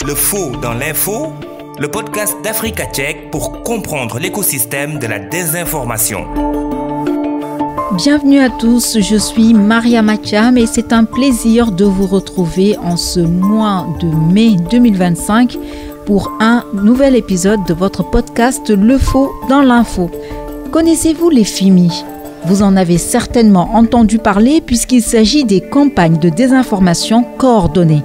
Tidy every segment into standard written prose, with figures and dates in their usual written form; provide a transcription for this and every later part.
Le faux dans l'info, le podcast d'Africa Tchèque pour comprendre l'écosystème de la désinformation. Bienvenue à tous, je suis Maria Mathiam et c'est un plaisir de vous retrouver en ce mois de mai 2025 pour un nouvel épisode de votre podcast Le faux dans l'info. Connaissez-vous les FIMI ? Vous en avez certainement entendu parler puisqu'il s'agit des campagnes de désinformation coordonnées.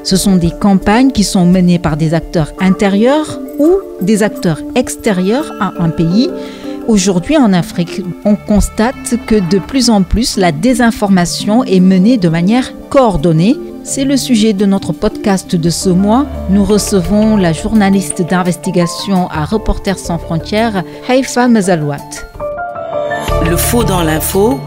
Ce sont des campagnes qui sont menées par des acteurs intérieurs ou des acteurs extérieurs à un pays. Aujourd'hui en Afrique, on constate que de plus en plus la désinformation est menée de manière coordonnée. C'est le sujet de notre podcast de ce mois. Nous recevons la journaliste d'investigation à Reporters sans frontières, Haifa Mezalouat. Le faux dans l'info,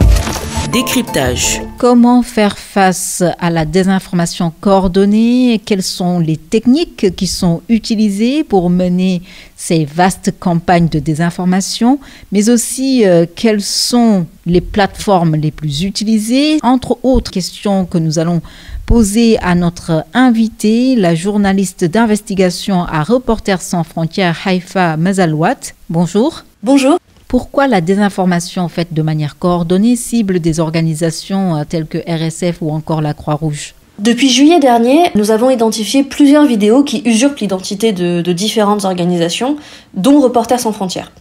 décryptage. Comment faire face à la désinformation coordonnée ? Quelles sont les techniques qui sont utilisées pour mener ces vastes campagnes de désinformation ? Mais aussi, quelles sont les plateformes les plus utilisées ? Entre autres questions que nous allons poser à notre invitée, la journaliste d'investigation à Reporters sans frontières, Haifa Mezalouat. Bonjour. Bonjour. Pourquoi la désinformation faite de manière coordonnée cible des organisations telles que RSF ou encore la Croix-Rouge ? Depuis juillet dernier, nous avons identifié plusieurs vidéos qui usurpent l'identité de différentes organisations, dont Reporters sans frontières.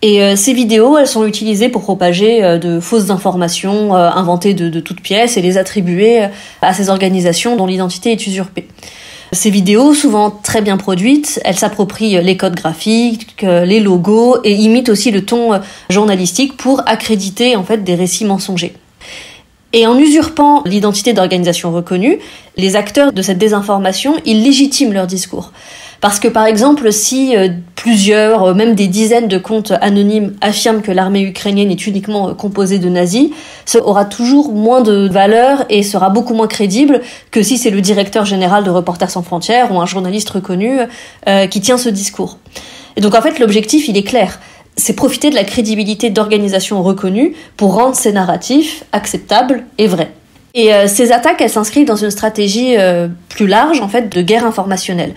Et ces vidéos, elles sont utilisées pour propager de fausses informations inventées de toutes pièces et les attribuer à ces organisations dont l'identité est usurpée. Ces vidéos, souvent très bien produites, elles s'approprient les codes graphiques, les logos et imitent aussi le ton journalistique pour accréditer en fait des récits mensongers. Et en usurpant l'identité d'organisations reconnues, les acteurs de cette désinformation, ils légitiment leur discours. Parce que par exemple, si plusieurs, même des dizaines de comptes anonymes affirment que l'armée ukrainienne est uniquement composée de nazis, ça aura toujours moins de valeur et sera beaucoup moins crédible que si c'est le directeur général de Reporters sans frontières ou un journaliste reconnu qui tient ce discours. Et donc en fait, l'objectif, il est clair. C'est profiter de la crédibilité d'organisations reconnues pour rendre ces narratifs acceptables et vrais. Et ces attaques, elles s'inscrivent dans une stratégie plus large, en fait, de guerre informationnelle.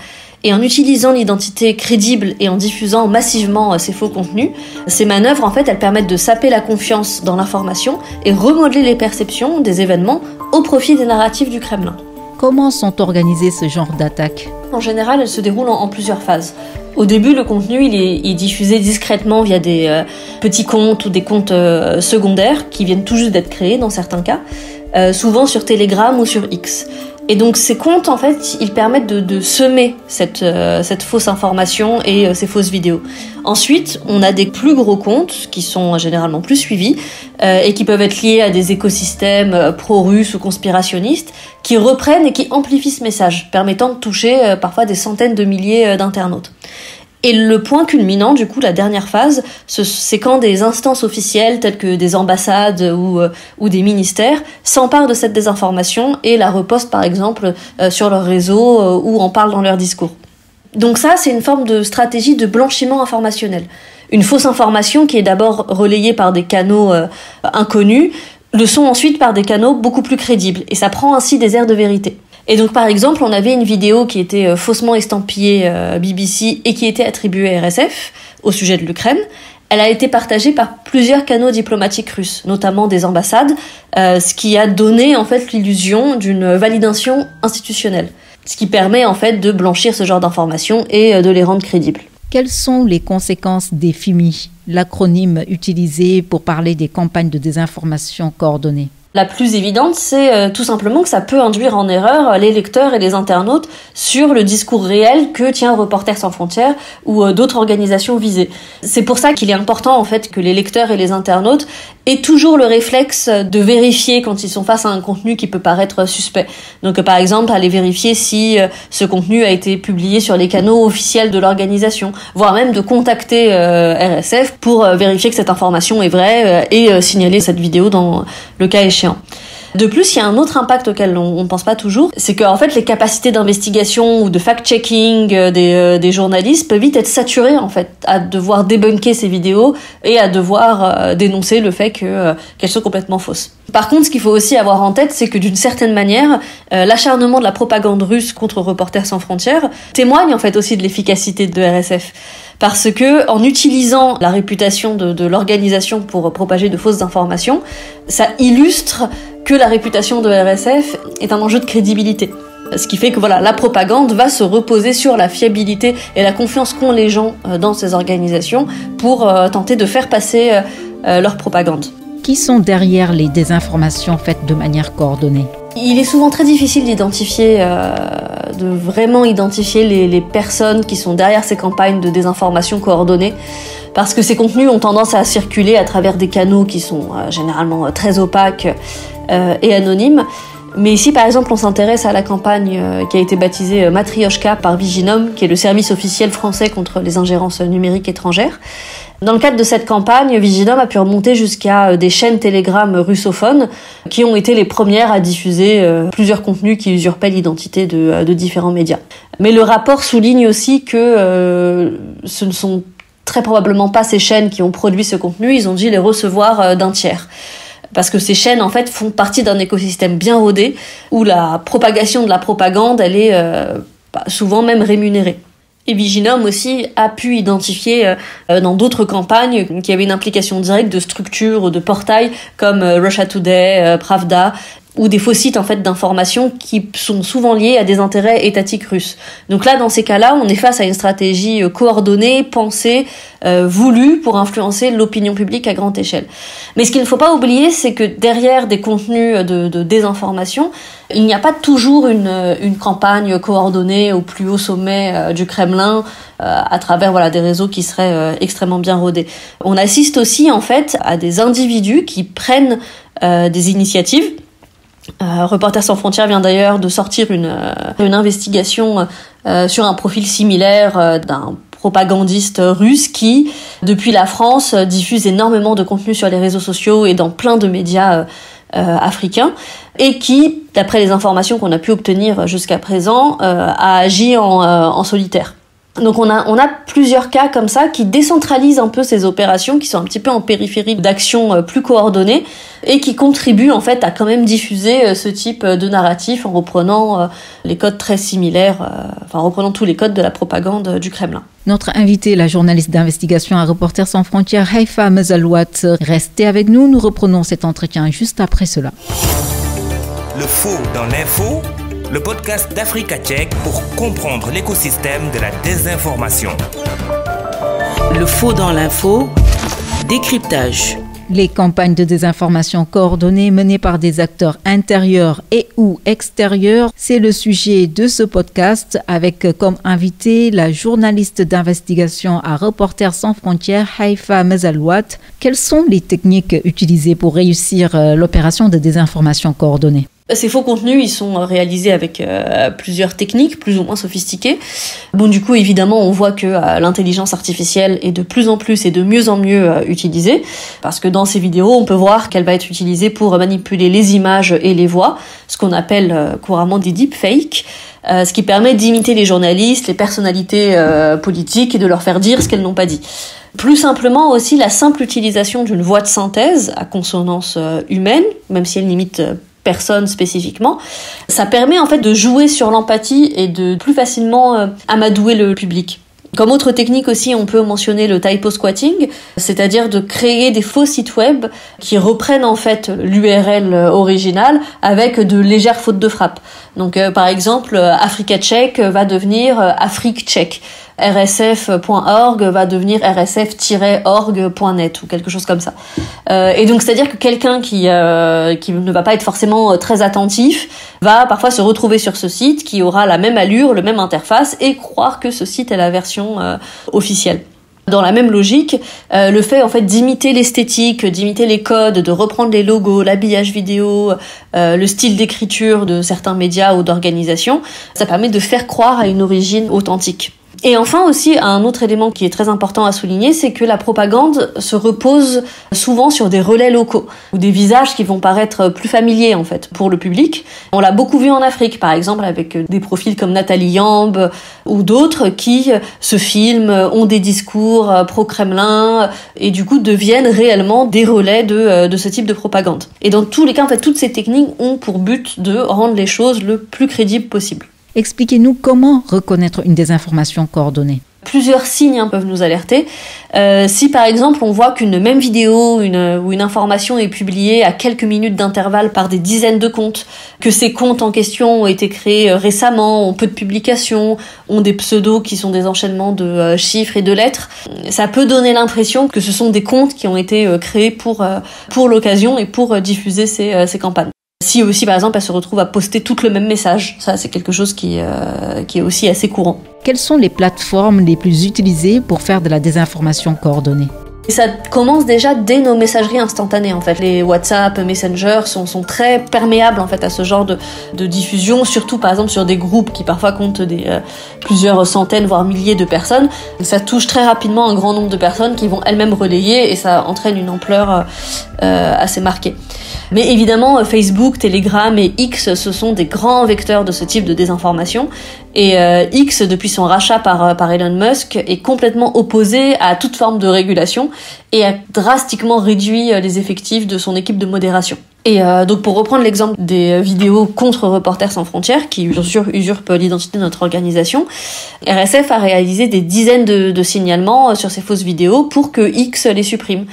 Et en utilisant l'identité crédible et en diffusant massivement ces faux contenus, ces manœuvres, en fait, elles permettent de saper la confiance dans l'information et remodeler les perceptions des événements au profit des narratifs du Kremlin. Comment sont organisées ce genre d'attaques ? En général, elles se déroulent en plusieurs phases. Au début, le contenu il est diffusé discrètement via des petits comptes ou des comptes secondaires qui viennent tout juste d'être créés dans certains cas, souvent sur Telegram ou sur X. Et donc ces comptes, en fait, ils permettent de semer cette fausse information et ces fausses vidéos. Ensuite, on a des plus gros comptes qui sont généralement plus suivis et qui peuvent être liés à des écosystèmes pro-russes ou conspirationnistes qui reprennent et qui amplifient ce message, permettant de toucher parfois des centaines de milliers d'internautes. Et le point culminant, du coup, la dernière phase, c'est quand des instances officielles, telles que des ambassades ou des ministères, s'emparent de cette désinformation et la repostent, par exemple, sur leur réseau ou en parlent dans leur discours. Donc ça, c'est une forme de stratégie de blanchiment informationnel. Une fausse information qui est d'abord relayée par des canaux inconnus, le sont ensuite par des canaux beaucoup plus crédibles. Et ça prend ainsi des airs de vérité. Et donc par exemple, on avait une vidéo qui était faussement estampillée BBC et qui était attribuée à RSF au sujet de l'Ukraine. Elle a été partagée par plusieurs canaux diplomatiques russes, notamment des ambassades, ce qui a donné en fait l'illusion d'une validation institutionnelle, ce qui permet en fait de blanchir ce genre d'informations et de les rendre crédibles. Quelles sont les conséquences des FIMI, l'acronyme utilisé pour parler des campagnes de désinformation coordonnées ? La plus évidente, c'est tout simplement que ça peut induire en erreur les lecteurs et les internautes sur le discours réel que tient Reporters sans frontières ou d'autres organisations visées. C'est pour ça qu'il est important en fait que les lecteurs et les internautes aient toujours le réflexe de vérifier quand ils sont face à un contenu qui peut paraître suspect. Donc par exemple, aller vérifier si ce contenu a été publié sur les canaux officiels de l'organisation, voire même de contacter RSF pour vérifier que cette information est vraie et signaler cette vidéo dans le cas échéant. De plus, il y a un autre impact auquel on ne pense pas toujours, c'est qu'en fait les capacités d'investigation ou de fact-checking des journalistes peuvent vite être saturées en fait, à devoir débunker ces vidéos et à devoir dénoncer le fait qu'elles sont complètement fausses. Par contre, ce qu'il faut aussi avoir en tête, c'est que d'une certaine manière, l'acharnement de la propagande russe contre Reporters sans frontières témoigne en fait aussi de l'efficacité de RSF. Parce que en utilisant la réputation de l'organisation pour propager de fausses informations, ça illustre que la réputation de RSF est un enjeu de crédibilité. Ce qui fait que voilà, la propagande va se reposer sur la fiabilité et la confiance qu'ont les gens dans ces organisations pour tenter de faire passer leur propagande. Qui sont derrière les désinformations faites de manière coordonnée ? Il est souvent très difficile d'identifier, de vraiment identifier les personnes qui sont derrière ces campagnes de désinformation coordonnées, parce que ces contenus ont tendance à circuler à travers des canaux qui sont généralement très opaques et anonymes. Mais ici, par exemple, on s'intéresse à la campagne qui a été baptisée Matrioshka par Viginum, qui est le service officiel français contre les ingérences numériques étrangères. Dans le cadre de cette campagne, Viginum a pu remonter jusqu'à des chaînes Telegram russophones qui ont été les premières à diffuser plusieurs contenus qui usurpaient l'identité de différents médias. Mais le rapport souligne aussi que ce ne sont très probablement pas ces chaînes qui ont produit ce contenu, ils ont dû les recevoir d'un tiers. Parce que ces chaînes, en fait, font partie d'un écosystème bien rodé où la propagation de la propagande, elle est souvent même rémunérée. Et Viginum aussi a pu identifier dans d'autres campagnes qu'il y avait une implication directe de structures ou de portails comme Russia Today, Pravda, ou des faux sites en fait d'information qui sont souvent liés à des intérêts étatiques russes. Donc là, dans ces cas-là, on est face à une stratégie coordonnée, pensée, voulue pour influencer l'opinion publique à grande échelle. Mais ce qu'il ne faut pas oublier, c'est que derrière des contenus de désinformation, il n'y a pas toujours une campagne coordonnée au plus haut sommet du Kremlin à travers des réseaux qui seraient extrêmement bien rodés. On assiste aussi en fait à des individus qui prennent des initiatives. Reporters sans frontières vient d'ailleurs de sortir une investigation sur un profil similaire d'un propagandiste russe qui, depuis la France, diffuse énormément de contenu sur les réseaux sociaux et dans plein de médias africains, et qui, d'après les informations qu'on a pu obtenir jusqu'à présent, a agi en solitaire. Donc on a plusieurs cas comme ça qui décentralisent un peu ces opérations, qui sont un petit peu en périphérie d'actions plus coordonnées et qui contribuent en fait à quand même diffuser ce type de narratif en reprenant les codes très similaires, en reprenant tous les codes de la propagande du Kremlin. Notre invitée, la journaliste d'investigation à Reporters sans frontières, Haifa Mezalouat. Restez avec nous, nous reprenons cet entretien juste après cela. Le faux dans l'info, le podcast d'Africa Tchèque pour comprendre l'écosystème de la désinformation. Le faux dans l'info, décryptage. Les campagnes de désinformation coordonnées menées par des acteurs intérieurs et ou extérieurs, c'est le sujet de ce podcast avec comme invitée la journaliste d'investigation à Reporters sans frontières, Haifa Mezalouat. Quelles sont les techniques utilisées pour réussir l'opération de désinformation coordonnée ? Ces faux contenus, ils sont réalisés avec plusieurs techniques, plus ou moins sophistiquées. Bon, du coup, évidemment, on voit que l'intelligence artificielle est de plus en plus et de mieux en mieux utilisée, parce que dans ces vidéos, on peut voir qu'elle va être utilisée pour manipuler les images et les voix, ce qu'on appelle couramment des deepfakes, ce qui permet d'imiter les journalistes, les personnalités politiques et de leur faire dire ce qu'elles n'ont pas dit. Plus simplement aussi, la simple utilisation d'une voix de synthèse à consonance humaine, même si elle n'imite personne spécifiquement, ça permet en fait de jouer sur l'empathie et de plus facilement amadouer le public. Comme autre technique aussi, on peut mentionner le typo squatting, c'est-à-dire de créer des faux sites web qui reprennent en fait l'URL originale avec de légères fautes de frappe. Donc par exemple, Africa Tchèque va devenir Afrique Tchèque. rsf.org va devenir rsf-org.net ou quelque chose comme ça. Et donc c'est-à-dire que quelqu'un qui ne va pas être forcément très attentif va parfois se retrouver sur ce site qui aura la même allure, le même interface et croire que ce site est la version officielle. Dans la même logique, le fait en fait d'imiter l'esthétique, d'imiter les codes, de reprendre les logos, l'habillage vidéo, le style d'écriture de certains médias ou d'organisations, ça permet de faire croire à une origine authentique. Et enfin aussi, un autre élément qui est très important à souligner, c'est que la propagande se repose souvent sur des relais locaux, ou des visages qui vont paraître plus familiers en fait pour le public. On l'a beaucoup vu en Afrique, par exemple, avec des profils comme Nathalie Yamb ou d'autres qui se filment, ont des discours pro-Kremlin, et du coup deviennent réellement des relais de ce type de propagande. Et dans tous les cas, en fait, toutes ces techniques ont pour but de rendre les choses le plus crédibles possible. Expliquez-nous comment reconnaître une désinformation coordonnée. Plusieurs signes peuvent nous alerter. Si par exemple on voit qu'une même vidéo ou une information est publiée à quelques minutes d'intervalle par des dizaines de comptes, que ces comptes en question ont été créés récemment, ont peu de publications, ont des pseudos qui sont des enchaînements de chiffres et de lettres, ça peut donner l'impression que ce sont des comptes qui ont été créés pour l'occasion et pour diffuser ces campagnes. Si aussi, par exemple, elle se retrouve à poster tout le même message, ça c'est quelque chose qui est aussi assez courant. Quelles sont les plateformes les plus utilisées pour faire de la désinformation coordonnée ? Et ça commence déjà dès nos messageries instantanées en fait. Les WhatsApp, Messenger sont très perméables en fait à ce genre de diffusion, surtout par exemple sur des groupes qui parfois comptent plusieurs centaines voire milliers de personnes. Ça touche très rapidement un grand nombre de personnes qui vont elles-mêmes relayer et ça entraîne une ampleur assez marquée. Mais évidemment, Facebook, Telegram et X, ce sont des grands vecteurs de ce type de désinformation. Et X, depuis son rachat par Elon Musk, est complètement opposé à toute forme de régulation et a drastiquement réduit les effectifs de son équipe de modération. Et donc pour reprendre l'exemple des vidéos contre Reporters sans frontières, qui bien sûr usurpent l'identité de notre organisation, RSF a réalisé des dizaines de signalements sur ces fausses vidéos pour que X les supprime.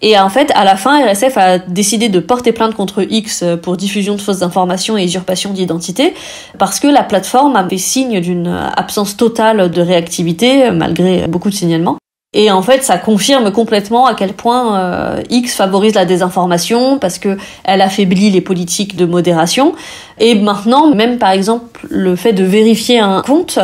Et en fait, à la fin, RSF a décidé de porter plainte contre X pour diffusion de fausses informations et usurpation d'identité, parce que la plateforme a fait signe d'une absence totale de réactivité, malgré beaucoup de signalements. Et en fait, ça confirme complètement à quel point X favorise la désinformation, parce que elle affaiblit les politiques de modération. Et maintenant, même par exemple, le fait de vérifier un compte,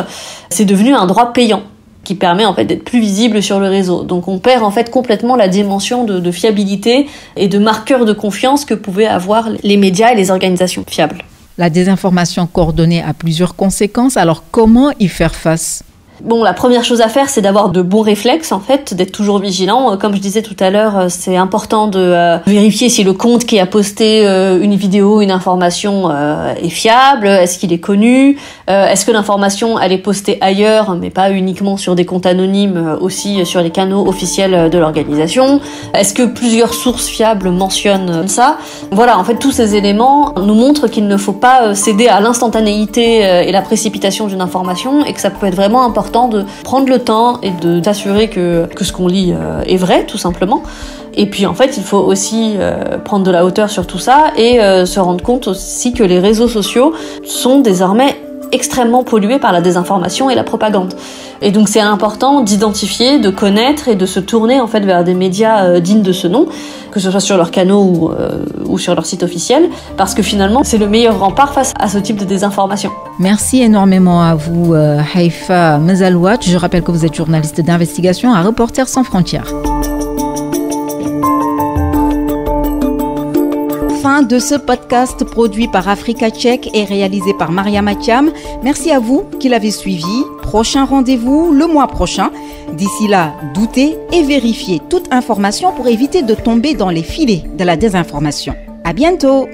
c'est devenu un droit payant, qui permet en fait d'être plus visible sur le réseau. Donc on perd en fait complètement la dimension de fiabilité et de marqueur de confiance que pouvaient avoir les médias et les organisations fiables. La désinformation coordonnée a plusieurs conséquences, alors comment y faire face ? Bon, la première chose à faire, c'est d'avoir de bons réflexes, en fait, d'être toujours vigilant. Comme je disais tout à l'heure, c'est important de vérifier si le compte qui a posté une vidéo, une information est fiable, est-ce qu'il est connu, est-ce que l'information, elle est postée ailleurs, mais pas uniquement sur des comptes anonymes, aussi sur les canaux officiels de l'organisation, est-ce que plusieurs sources fiables mentionnent ça. Voilà, en fait, tous ces éléments nous montrent qu'il ne faut pas céder à l'instantanéité et la précipitation d'une information, et que ça peut être vraiment important de prendre le temps et de s'assurer que ce qu'on lit est vrai, tout simplement. Et puis en fait, il faut aussi prendre de la hauteur sur tout ça et se rendre compte aussi que les réseaux sociaux sont désormais extrêmement pollués par la désinformation et la propagande. Et donc c'est important d'identifier, de connaître et de se tourner en fait vers des médias dignes de ce nom, que ce soit sur leurs canaux ou sur leur site officiel, parce que finalement c'est le meilleur rempart face à ce type de désinformation. Merci énormément à vous, Haifa Mezalouat. Je rappelle que vous êtes journaliste d'investigation à Reporters sans frontières. Fin de ce podcast produit par Africa Check et réalisé par Maria Mathiam. Merci à vous qui l'avez suivi. Prochain rendez-vous le mois prochain. D'ici là, doutez et vérifiez toute information pour éviter de tomber dans les filets de la désinformation. À bientôt!